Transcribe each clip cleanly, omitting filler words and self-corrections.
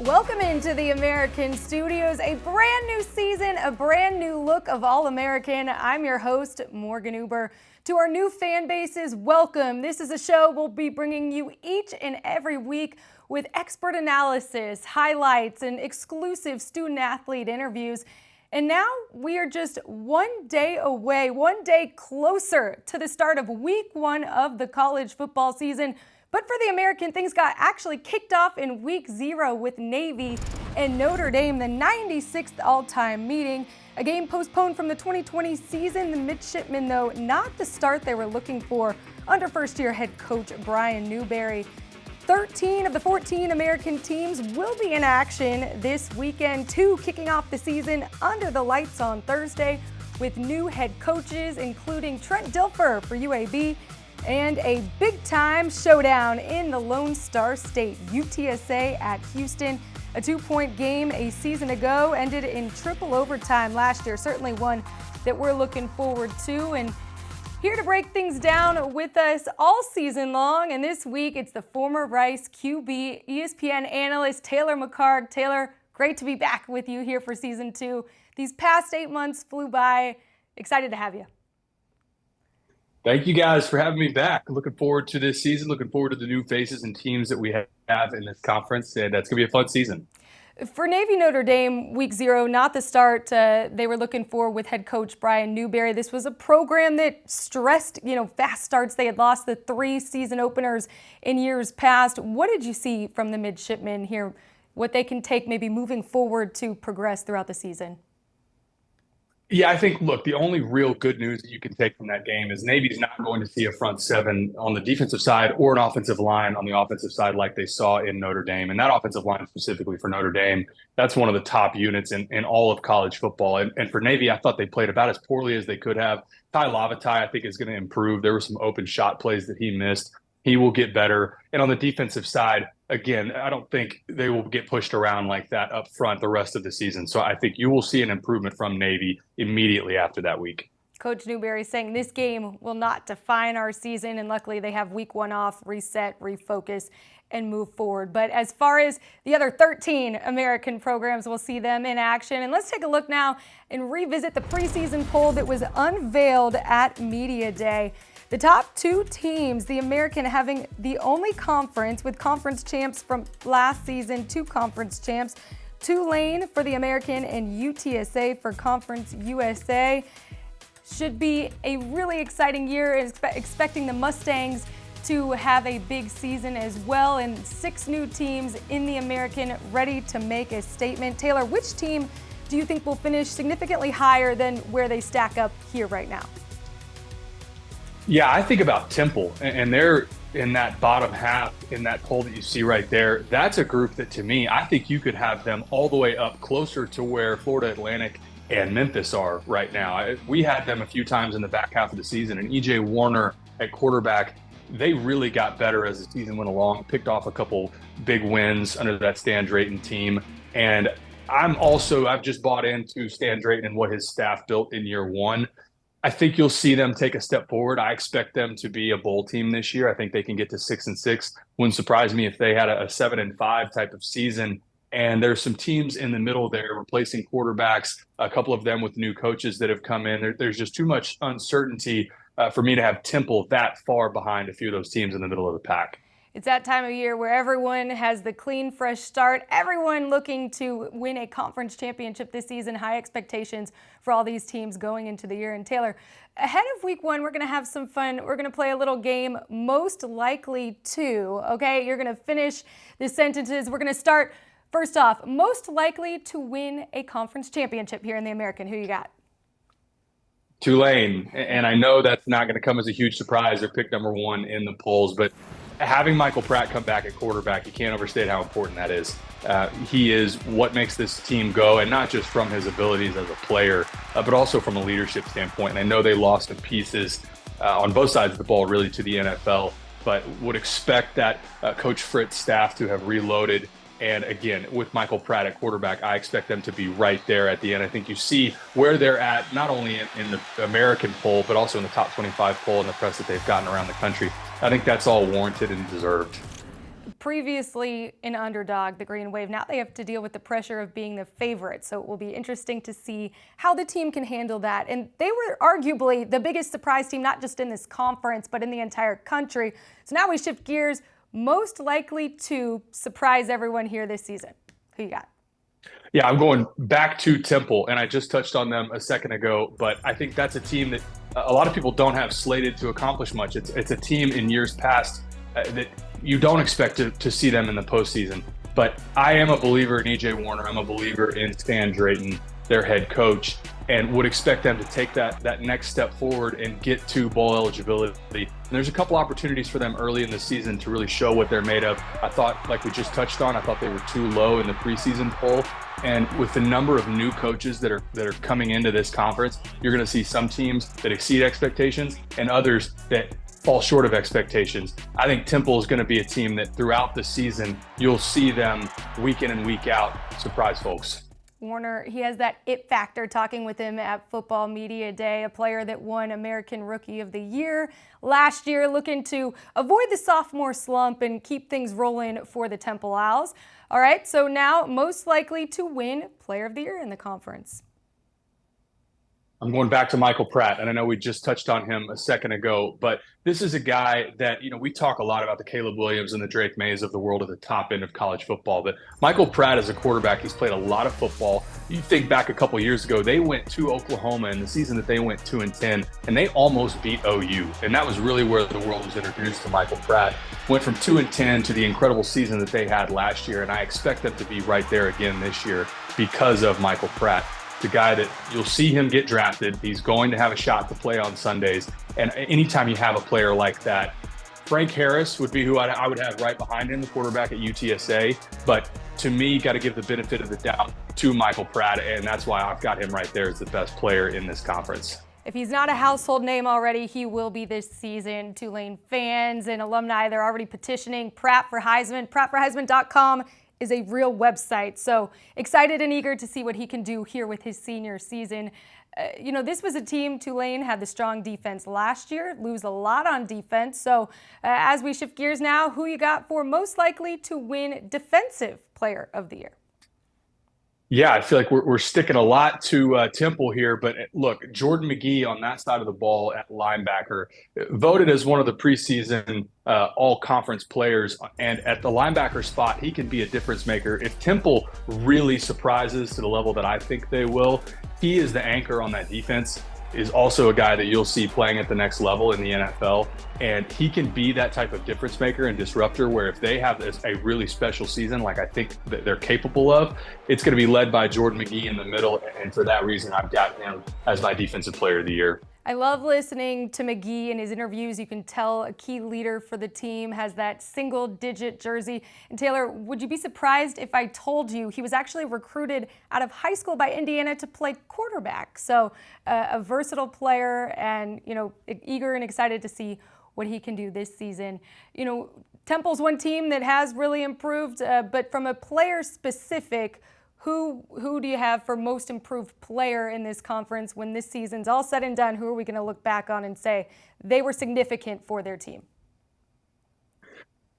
Welcome into the American Studios, a brand new season, a brand new look of All-American. I'm your host, Morgan Uber. To our new fan bases, welcome. This is a show we'll be bringing you each and every week with expert analysis, highlights, and exclusive student-athlete interviews. And now we are just one day away, one day closer to the start of week one of the college football season. But for the American, things got actually kicked off in week 0 with Navy and Notre Dame, the 96th all-time meeting. A game postponed from the 2020 season. The midshipmen, though, not the start they were looking for under first-year head coach Brian Newberry. 13 of the 14 American teams will be in action this weekend, 2 kicking off the season under the lights on Thursday with new head coaches, including Trent Dilfer for UAB, and a big-time showdown in the Lone Star State. UTSA at Houston, a 2-point game a season ago, ended in triple overtime last year. Certainly one that we're looking forward to. And here to break things down with us all season long, and this week it's the former Rice QB, ESPN Analyst Taylor McHargue. Taylor, great to be back with you here for season 2. These past 8 months flew by. Excited to have you. Thank you guys for having me back. Looking forward to this season, looking forward to the new faces and teams that we have in this conference, and that's going to be a fun season. For Navy Notre Dame, week 0, not the start they were looking for with head coach Brian Newberry. This was a program that stressed, fast starts. They had lost the 3 season openers in years past. What did you see from the midshipmen here, what they can take maybe moving forward to progress throughout the season? Yeah, I think, look, the only real good news that you can take from that game is Navy's not going to see a front 7 on the defensive side or an offensive line on the offensive side like they saw in Notre Dame. And that offensive line specifically for Notre Dame, that's one of the top units in all of college football. And for Navy, I thought they played about as poorly as they could have. Ty Lavatai, I think, is going to improve. There were some open shot plays that he missed. He will get better. And on the defensive side, again, I don't think they will get pushed around like that up front the rest of the season. So I think you will see an improvement from Navy immediately after that week. Coach Newberry saying this game will not define our season, and luckily they have week 1 off, reset, refocus, and move forward. But as far as the other 13 American programs, we'll see them in action. And let's take a look now and revisit the preseason poll that was unveiled at Media Day. The top 2 teams, the American having the only conference with conference champs from last season, 2 conference champs, Tulane for the American and UTSA for Conference USA. Should be a really exciting year, expecting the Mustangs to have a big season as well, and 6 new teams in the American ready to make a statement. Taylor, which team do you think will finish significantly higher than where they stack up here right now? Yeah, I think about Temple, and they're in that bottom half in that poll that you see right there. That's a group that, to me, I think you could have them all the way up closer to where Florida Atlantic and Memphis are right now. We had them a few times in the back half of the season, and E.J. Warner at quarterback, they really got better as the season went along, picked off a couple big wins under that Stan Drayton team. And I've just bought into Stan Drayton and what his staff built in year 1. I think you'll see them take a step forward. I expect them to be a bowl team this year. I think they can get to 6-6. Wouldn't surprise me if they had a 7-5 type of season. And there's some teams in the middle there replacing quarterbacks, a couple of them with new coaches that have come in. There's just too much uncertainty for me to have Temple that far behind a few of those teams in the middle of the pack. It's that time of year where everyone has the clean, fresh start. Everyone looking to win a conference championship this season. High expectations for all these teams going into the year. And Taylor, ahead of week 1, we're going to have some fun. We're going to play a little game, most likely to. Okay, you're going to finish the sentences. We're going to start, first off, most likely to win a conference championship here in the American. Who you got? Tulane. And I know that's not going to come as a huge surprise. They're picked number 1 in the polls, but having Michael Pratt come back at quarterback, you can't overstate how important that is. He is what makes this team go, and not just from his abilities as a player, but also from a leadership standpoint. And I know they lost some pieces on both sides of the ball, really, to the NFL, but would expect that Coach Fritz's staff to have reloaded. And again, with Michael Pratt at quarterback, I expect them to be right there at the end. I think you see where they're at, not only in the American poll, but also in the top 25 poll and the press that they've gotten around the country. I think that's all warranted and deserved. previously an underdog, the Green Wave. Now they have to deal with the pressure of being the favorite. So it will be interesting to see how the team can handle that. And they were arguably the biggest surprise team, not just in this conference, but in the entire country. So now we shift gears, most likely to surprise everyone here this season. Who you got? Yeah, I'm going back to Temple, and I just touched on them a second ago, but I think that's a team that a lot of people don't have slated to accomplish much. It's a team in years past that you don't expect to see them in the postseason. But I am a believer in E.J. Warner. I'm a believer in Stan Drayton, their head coach, and would expect them to take that next step forward and get to bowl eligibility. And there's a couple opportunities for them early in the season to really show what they're made of. I thought, like we just touched on, I thought they were too low in the preseason poll. And with the number of new coaches that are coming into this conference, you're going to see some teams that exceed expectations and others that fall short of expectations. I think Temple is going to be a team that throughout the season, you'll see them week in and week out surprise folks. Warner, he has that it factor. Talking with him at Football Media Day, a player that won American Rookie of the Year last year, looking to avoid the sophomore slump and keep things rolling for the Temple Owls. All right, so now most likely to win Player of the Year in the conference. I'm going back to Michael Pratt, and I know we just touched on him a second ago, but this is a guy that, we talk a lot about the Caleb Williams and the Drake Mays of the world at the top end of college football, but Michael Pratt is a quarterback. He's played a lot of football. You think back a couple years ago, they went to Oklahoma in the season that they went 2-10, and they almost beat OU, and that was really where the world was introduced to Michael Pratt. Went from 2-10 to the incredible season that they had last year, and I expect them to be right there again this year because of Michael Pratt. The guy that you'll see him get drafted. He's going to have a shot to play on Sundays. And anytime you have a player like that, Frank Harris would be who I would have right behind him, the quarterback at UTSA. But to me, got to give the benefit of the doubt to Michael Pratt, and that's why I've got him right there as the best player in this conference. If he's not a household name already, he will be this season. Tulane fans and alumni, they're already petitioning Pratt for Heisman. PrattForHeisman.com is a real website. So excited and eager to see what he can do here with his senior season. This was a team, Tulane had the strong defense last year, lose a lot on defense. So as we shift gears now, who you got for most likely to win Defensive Player of the Year? Yeah, I feel like we're sticking a lot to Temple here, but look, Jordan McGee on that side of the ball at linebacker, voted as one of the preseason all-conference players, and at the linebacker spot, he can be a difference maker. If Temple really surprises to the level that I think they will, he is the anchor on that defense, is also a guy that you'll see playing at the next level in the NFL. And he can be that type of difference maker and disruptor where if they have a really special season, like I think that they're capable of, it's going to be led by Jordan McGee in the middle. And for that reason, I've got him as my Defensive Player of the Year. I love listening to McGee in his interviews. You can tell a key leader for the team, has that single-digit jersey. And Taylor, would you be surprised if I told you he was actually recruited out of high school by Indiana to play quarterback? So a versatile player and, eager and excited to see what he can do this season. Temple's one team that has really improved, but from a player specific, who do you have for most improved player in this conference when this season's all said and done? Who are we going to look back on and say they were significant for their team?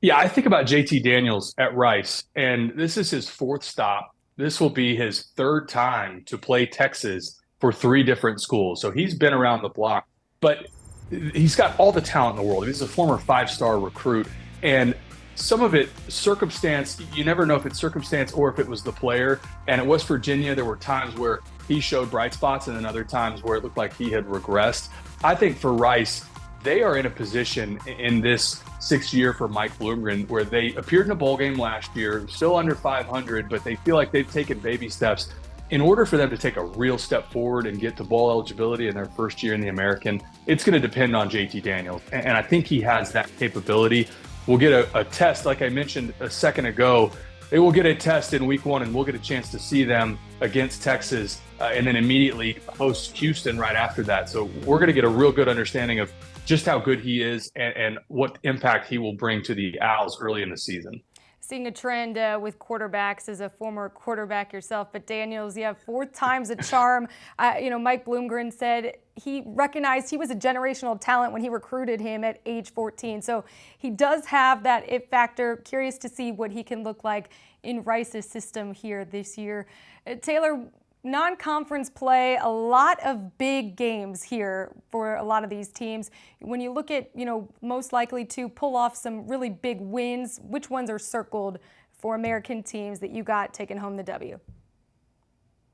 Yeah, I think about JT Daniels at Rice, and this is his fourth stop. This will be his third time to play Texas for 3 different schools. So he's been around the block, but he's got all the talent in the world. He's a former 5-star recruit, and some of it circumstance, you never know if it's circumstance or if it was the player. And at West Virginia, there were times where he showed bright spots and then other times where it looked like he had regressed. I think for Rice, they are in a position in this 6th year for Mike Bloomgren where they appeared in a bowl game last year, still under 500, but they feel like they've taken baby steps. In order for them to take a real step forward and get to bowl eligibility in their first year in the American, it's going to depend on JT Daniels. And I think he has that capability. We'll get a test, like I mentioned a second ago. They will get a test in week 1, and we'll get a chance to see them against Texas and then immediately host Houston right after that. So we're going to get a real good understanding of just how good he is and what impact he will bring to the Owls early in the season. Seeing a trend with quarterbacks as a former quarterback yourself, but Daniels, yeah, fourth time's a charm. Mike Bloomgren said he recognized he was a generational talent when he recruited him at age 14. So he does have that it factor. Curious to see what he can look like in Rice's system here this year. Taylor, non-conference play, a lot of big games here for a lot of these teams. When you look at, most likely to pull off some really big wins, which ones are circled for American teams that you got taking home the W?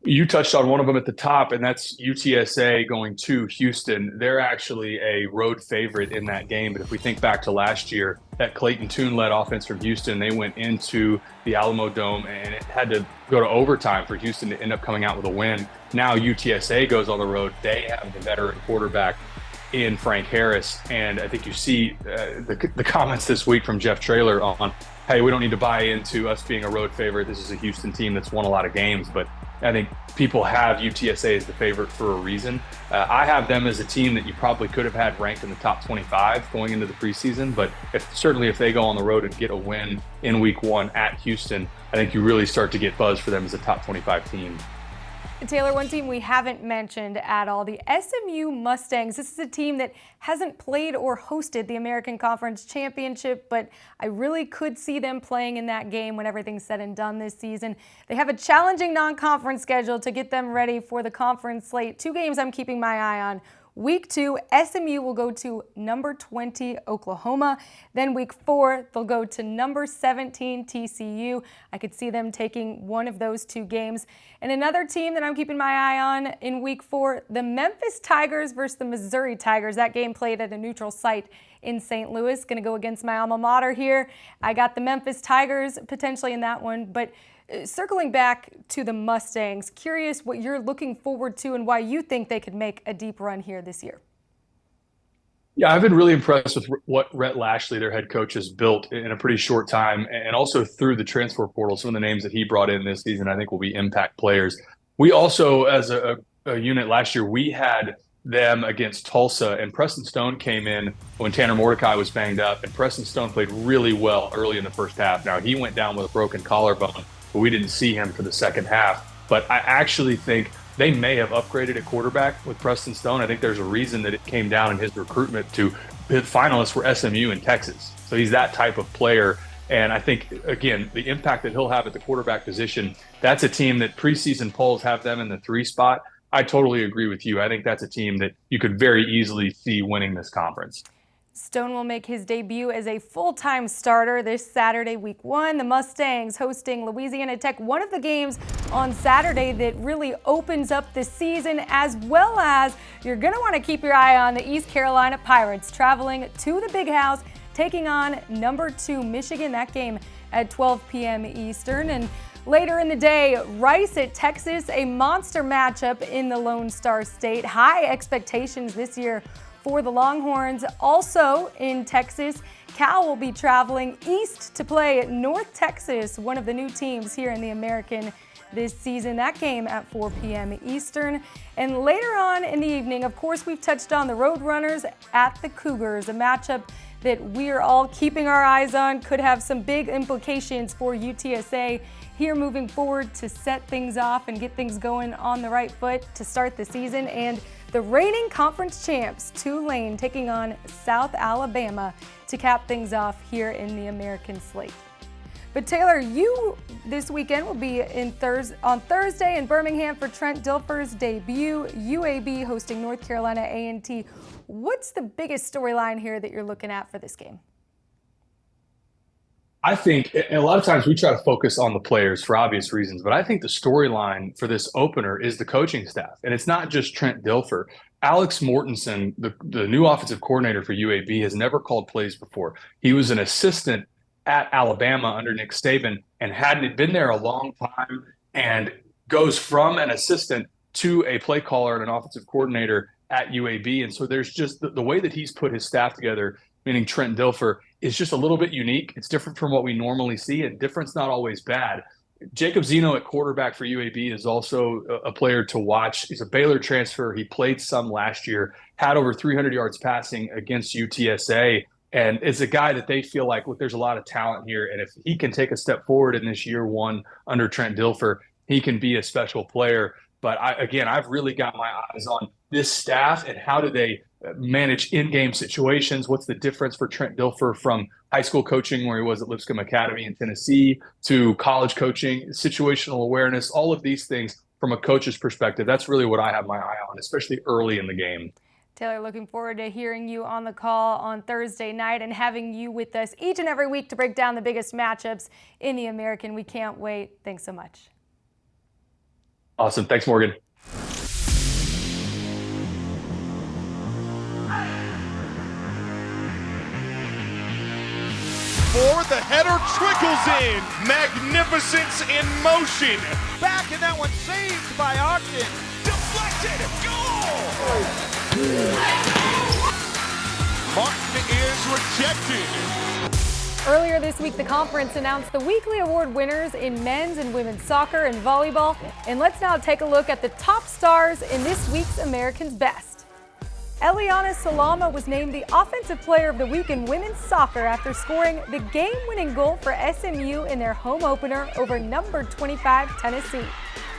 You touched on one of them at the top, and that's UTSA going to Houston. They're actually a road favorite in that game. But if we think back to last year, that Clayton Tune-led offense from Houston, they went into the Alamo Dome, and it had to go to overtime for Houston to end up coming out with a win. Now UTSA goes on the road. They have the veteran quarterback in Frank Harris. And I think you see the comments this week from Jeff Traylor on, hey, we don't need to buy into us being a road favorite. This is a Houston team that's won a lot of games. But I think people have UTSA as the favorite for a reason. I have them as a team that you probably could have had ranked in the top 25 going into the preseason. But certainly if they go on the road and get a win in week 1 at Houston, I think you really start to get buzz for them as a top 25 team. Taylor, one team we haven't mentioned at all, the SMU Mustangs. This is a team that hasn't played or hosted the American Conference Championship, but I really could see them playing in that game when everything's said and done this season. They have a challenging non-conference schedule to get them ready for the conference slate. 2 games I'm keeping my eye on. Week 2, SMU will go to number 20, Oklahoma. Then week 4, they'll go to number 17, TCU. I could see them taking one of those 2 games. And another team that I'm keeping my eye on in week 4, the Memphis Tigers versus the Missouri Tigers. That game played at a neutral site in St. Louis. Going to go against my alma mater here. I got the Memphis Tigers potentially in that one, but circling back to the Mustangs, curious what you're looking forward to and why you think they could make a deep run here this year. Yeah, I've been really impressed with what Rhett Lashley, their head coach, has built in a pretty short time, and also through the transfer portal. Some of the names that he brought in this season, I think, will be impact players. We also, as a unit last year, we had them against Tulsa, and Preston Stone came in when Tanner Mordecai was banged up, and Preston Stone played really well early in the first half. Now, he went down with a broken collarbone, but we didn't see him for the second half. But I actually think they may have upgraded at quarterback with Preston Stone. I think there's a reason that it came down in his recruitment to his finalists were SMU and Texas. So he's that type of player. And I think, again, the impact that he'll have at the quarterback position, that's a team that preseason polls have them in the 3 spot. I totally agree with you. I think that's a team that you could very easily see winning this conference. Stone will make his debut as a full-time starter this Saturday, week 1. The Mustangs hosting Louisiana Tech, one of the games on Saturday that really opens up the season, as well as you're going to want to keep your eye on the East Carolina Pirates traveling to the Big House, taking on number 2 Michigan. That game at 12 p.m. Eastern. And later in the day, Rice at Texas, a monster matchup in the Lone Star State. High expectations this year for the Longhorns. Also in Texas, Cal will be traveling east to play at North Texas, one of the new teams here in the American this season. That game at 4 p.m. Eastern. And later on in the evening, of course, we've touched on the Roadrunners at the Cougars, a matchup that we are all keeping our eyes on. Could have some big implications for UTSA here moving forward to set things off and get things going on the right foot to start the season. And the reigning conference champs, Tulane, taking on South Alabama to cap things off here in the American slate. But Taylor, you this weekend will be on Thursday in Birmingham for Trent Dilfer's debut. UAB hosting North Carolina A&T. What's the biggest storyline here that you're looking at for this game? I think a lot of times we try to focus on the players for obvious reasons, but I think the storyline for this opener is the coaching staff. And it's not just Trent Dilfer. Alex Mortensen, the new offensive coordinator for UAB, has never called plays before. He was an assistant at Alabama under Nick Saban and hadn't been there a long time, and goes from an assistant to a play caller and an offensive coordinator at UAB. And so there's just the way that he's put his staff together, meaning Trent Dilfer, is just a little bit unique. It's different from what we normally see, and different's not always bad. Jacob Zeno at quarterback for UAB is also a player to watch. He's a Baylor transfer. He played some last year, had over 300 yards passing against UTSA. And it's a guy that they feel like, look, there's a lot of talent here. And if he can take a step forward in this year one under Trent Dilfer, he can be a special player. But I've really got my eyes on this staff and how do they manage in-game situations. What's the difference for Trent Dilfer from high school coaching, where he was at Lipscomb Academy in Tennessee, to college coaching, situational awareness, all of these things from a coach's perspective. That's really what I have my eye on, especially early in the game. Taylor, looking forward to hearing you on the call on Thursday night and having you with us each and every week to break down the biggest matchups in the American. We can't wait. Thanks so much. Awesome. Thanks, Morgan. The header trickles in. Magnificence in motion. Back, and that one saved by Ogden. Deflected. Goal! Martin is rejected. Earlier this week, the conference announced the weekly award winners in men's and women's soccer and volleyball. And let's now take a look at the top stars in this week's American's Best. Eliana Salama was named the Offensive Player of the Week in women's soccer after scoring the game-winning goal for SMU in their home opener over number 25 Tennessee.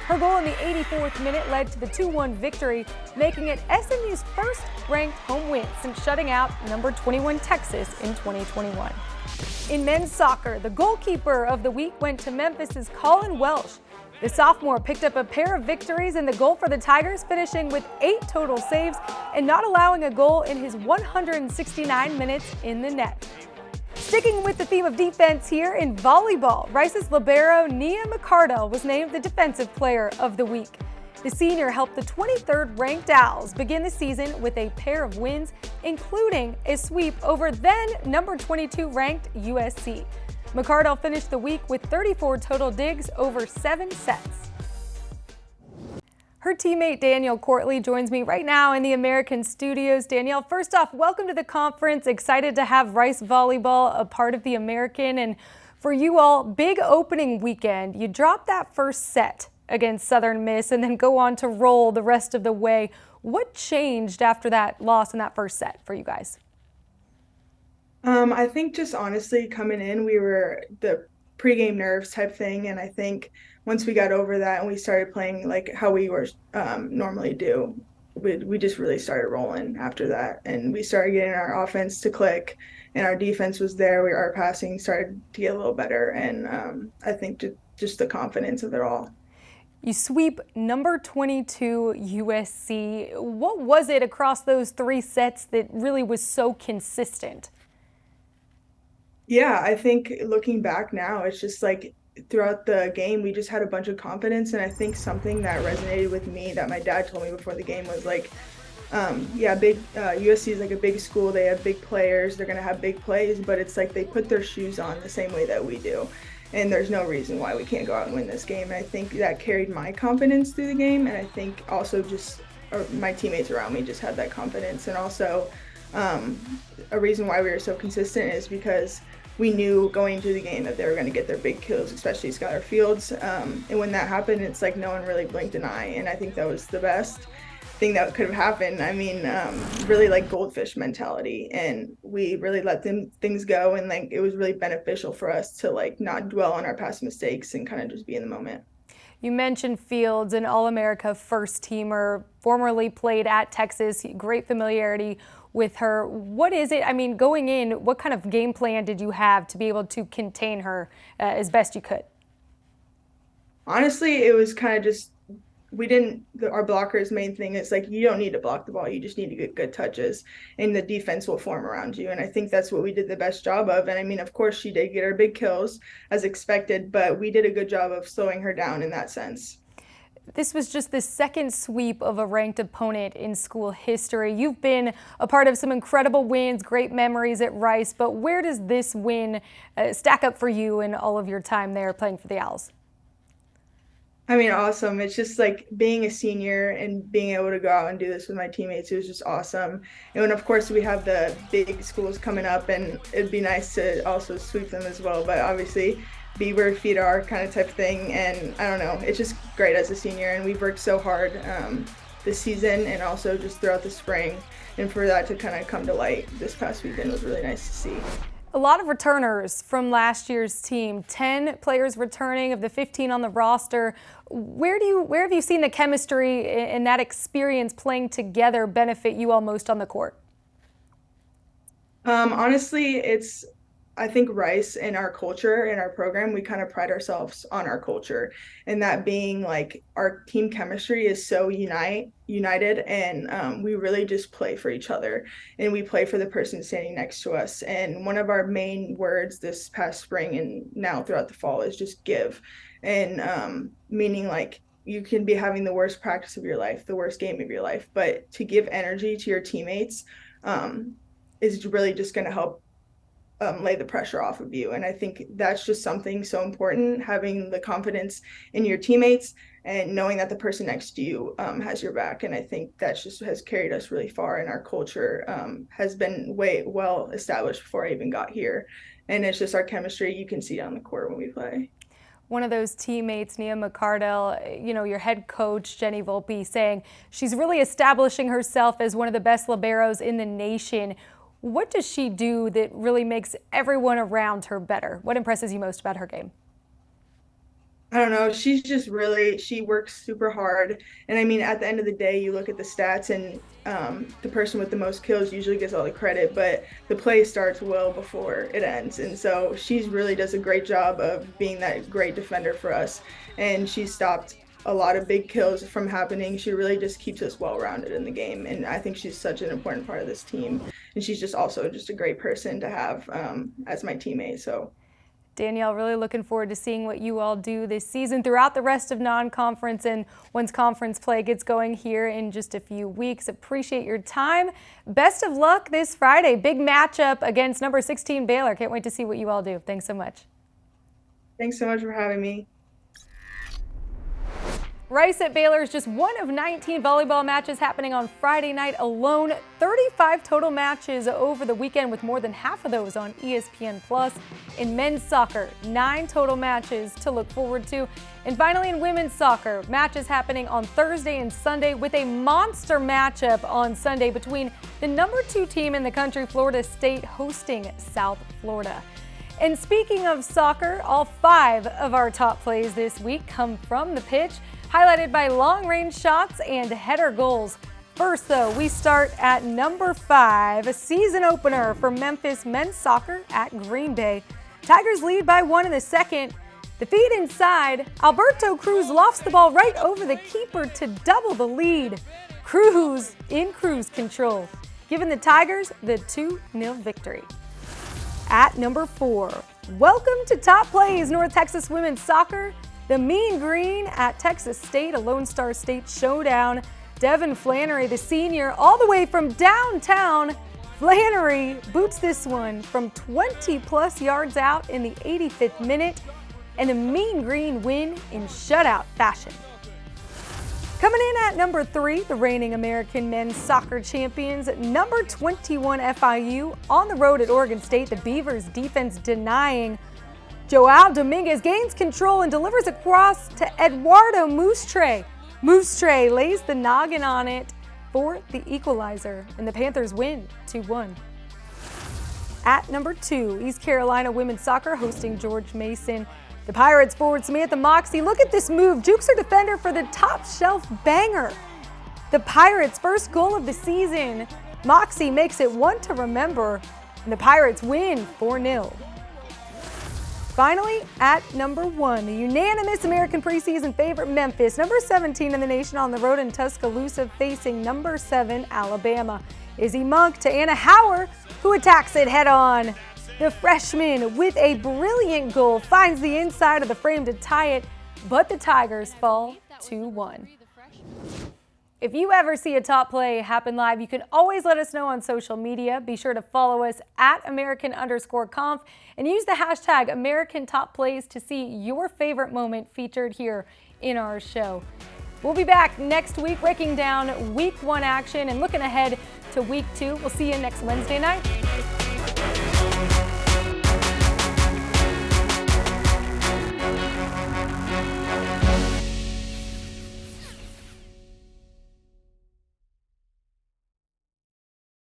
Her goal in the 84th minute led to the 2-1 victory, making it SMU's first-ranked home win since shutting out number 21 Texas in 2021. In men's soccer, the goalkeeper of the week went to Memphis's Colin Welsh. The sophomore picked up a pair of victories in the goal for the Tigers, finishing with 8 total saves and not allowing a goal in his 169 minutes in the net. Sticking with the theme of defense here in volleyball, Rice's libero Nia McCart was named the Defensive Player of the Week. The senior helped the 23rd ranked Owls begin the season with a pair of wins, including a sweep over then number 22 ranked USC. McCart finished the week with 34 total digs over 7 sets. Her teammate Danyle Courtley joins me right now in the American studios. Danyle, first off, welcome to the conference. Excited to have Rice Volleyball a part of the American. And for you all, big opening weekend. You dropped that first set against Southern Miss and then go on to roll the rest of the way. What changed after that loss in that first set for you guys? I think just honestly coming in, we were the pregame nerves type thing. And I think once we got over that and we started playing like how we were normally do, we just really started rolling after that. And we started getting our offense to click and our defense was there. Our passing started to get a little better. And I think just the confidence of it all. You sweep number 22 USC. What was it across those 3 sets that really was so consistent? Yeah, I think looking back now, it's just like throughout the game, we just had a bunch of confidence. And I think something that resonated with me that my dad told me before the game was like, USC is like a big school. They have big players. They're going to have big plays, but it's like they put their shoes on the same way that we do. And there's no reason why we can't go out and win this game. And I think that carried my confidence through the game. And I think also my teammates around me just had that confidence. And also a reason why we were so consistent is because we knew going into the game that they were going to get their big kills, especially Skylar Fields. And when that happened, it's like no one really blinked an eye. And I think that was the best thing that could have happened. I mean, really like goldfish mentality. And we really let things go. And like it was really beneficial for us to like not dwell on our past mistakes and kind of just be in the moment. You mentioned Fields, an All-America first teamer, formerly played at Texas, great familiarity with her. What is it? I mean, going in, what kind of game plan did you have to be able to contain her as best you could? Honestly, it was kind of just, our blockers' main thing is like, you don't need to block the ball. You just need to get good touches and the defense will form around you. And I think that's what we did the best job of. And I mean, of course, she did get her big kills as expected, but we did a good job of slowing her down in that sense. This was just the second sweep of a ranked opponent in school history. You've been a part of some incredible wins, great memories at Rice, but where does this win stack up for you in all of your time there playing for the Owls? I mean, awesome. It's just like being a senior and being able to go out and do this with my teammates. It was just awesome. And when, of course, we have the big schools coming up, and it'd be nice to also sweep them as well. But obviously, be where feet are kind of type thing. And I don't know, it's just great as a senior. And we've worked so hard the season and also just throughout the spring. And for that to kind of come to light this past weekend was really nice to see. A lot of returners from last year's team, 10 players returning of the 15 on the roster. Where have you seen the chemistry and that experience playing together benefit you all most on the court? Honestly, I think Rice and our culture and our program, we kind of pride ourselves on our culture, and that being like our team chemistry is so united, and we really just play for each other, and we play for the person standing next to us. And one of our main words this past spring and now throughout the fall is just give, and meaning like you can be having the worst practice of your life, the worst game of your life, but to give energy to your teammates is really just going to help lay the pressure off of you. And I think that's just something so important, having the confidence in your teammates and knowing that the person next to you has your back. And I think that just has carried us really far, and our culture has been well established before I even got here. And it's just our chemistry. You can see it on the court when we play. One of those teammates, McCart, your head coach, Jenny Volpe, saying she's really establishing herself as one of the best liberos in the nation. What does she do that really makes everyone around her better? What impresses you most about her game? I don't know. She works super hard. And I mean, at the end of the day, you look at the stats, and the person with the most kills usually gets all the credit, but the play starts well before it ends. And so she really does a great job of being that great defender for us. And she stopped a lot of big kills from happening. She really just keeps us well-rounded in the game. And I think she's such an important part of this team. And she's just also just a great person to have as my teammate. So Danyle, really looking forward to seeing what you all do this season throughout the rest of non-conference and once conference play gets going here in just a few weeks. Appreciate your time. Best of luck this Friday. Big matchup against number 16 Baylor. Can't wait to see what you all do. Thanks so much. Thanks so much for having me. Rice at Baylor is just one of 19 volleyball matches happening on Friday night alone. 35 total matches over the weekend, with more than half of those on ESPN+. In men's soccer, 9 total matches to look forward to. And finally, in women's soccer, matches happening on Thursday and Sunday, with a monster matchup on Sunday between the number 2 team in the country, Florida State, hosting South Florida. And speaking of soccer, all 5 of our top plays this week come from the pitch, highlighted by long-range shots and header goals. First, though, we start at number 5, a season opener for Memphis men's soccer at Green Bay. Tigers lead by 1 in the second. The feed inside, Alberto Cruz lofts the ball right over the keeper to double the lead. Cruz in cruise control, giving the Tigers the 2-0 victory. At number 4, welcome to Top Plays North Texas women's soccer. The Mean Green at Texas State, a Lone Star State showdown. Devin Flannery, the senior, all the way from downtown. Flannery boots this one from 20-plus yards out in the 85th minute, and the Mean Green win in shutout fashion. Coming in at number 3, the reigning American men's soccer champions, number 21 FIU, on the road at Oregon State. The Beavers defense denying. Joao Dominguez gains control and delivers a cross to Eduardo Moustre. Moustre lays the noggin on it for the equalizer, and the Panthers win 2-1. At number 2, East Carolina women's soccer hosting George Mason. The Pirates forward Samantha Moxie, look at this move, jukes her defender for the top shelf banger. The Pirates' first goal of the season. Moxie makes it one to remember, and the Pirates win 4-0. Finally, at number 1, the unanimous American preseason favorite Memphis, number 17 in the nation, on the road in Tuscaloosa, facing number 7 Alabama. Izzy Monk to Anna Hauer, who attacks it head-on. The freshman, with a brilliant goal, finds the inside of the frame to tie it, but the Tigers fall 2-1. If you ever see a top play happen live, you can always let us know on social media. Be sure to follow us at American_conf and use the hashtag #AmericanTopPlays to see your favorite moment featured here in our show. We'll be back next week breaking down Week 1 action and looking ahead to Week 2. We'll see you next Wednesday night.